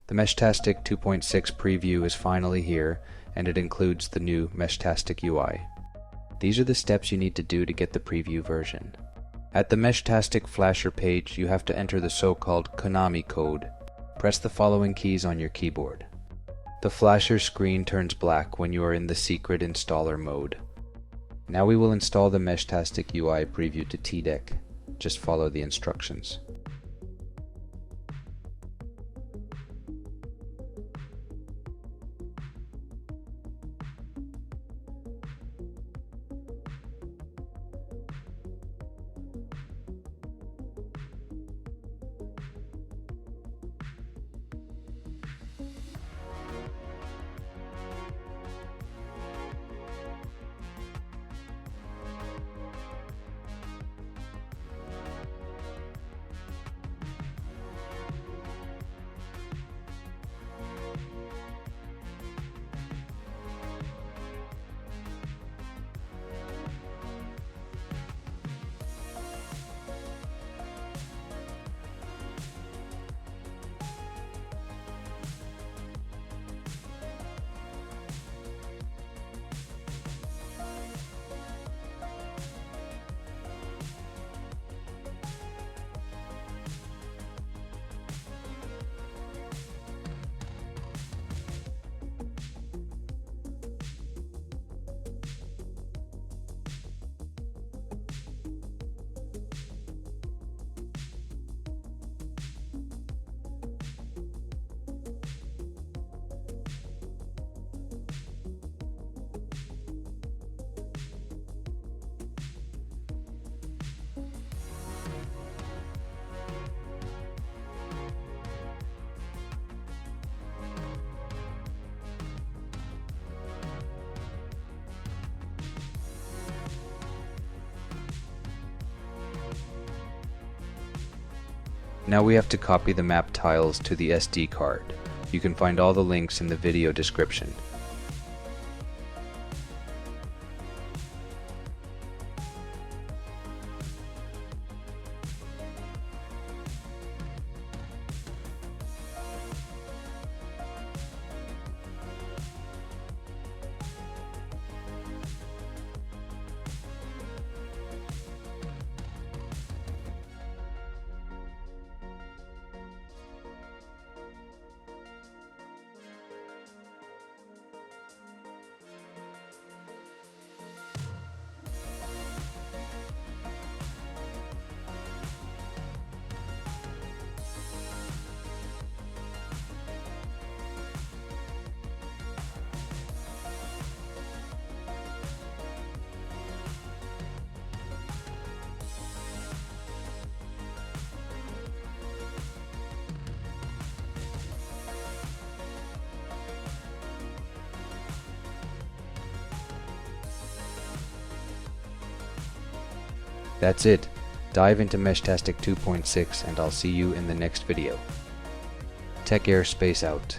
The Meshtastic 2.6 preview is finally here, and it includes the new Meshtastic UI. These are the steps you need to do to get the preview version. At the Meshtastic Flasher page, you have to enter the so-called Konami code. Press the following keys on your keyboard. The Flasher screen turns black when you are in the secret installer mode. Now we will install the Meshtastic UI preview to TDEC. Just follow the instructions. Now we have to copy the map tiles to the SD card. You can find all the links in the video description. That's it. Dive into Meshtastic 2.6 and I'll see you in the next video. TechAir Space out.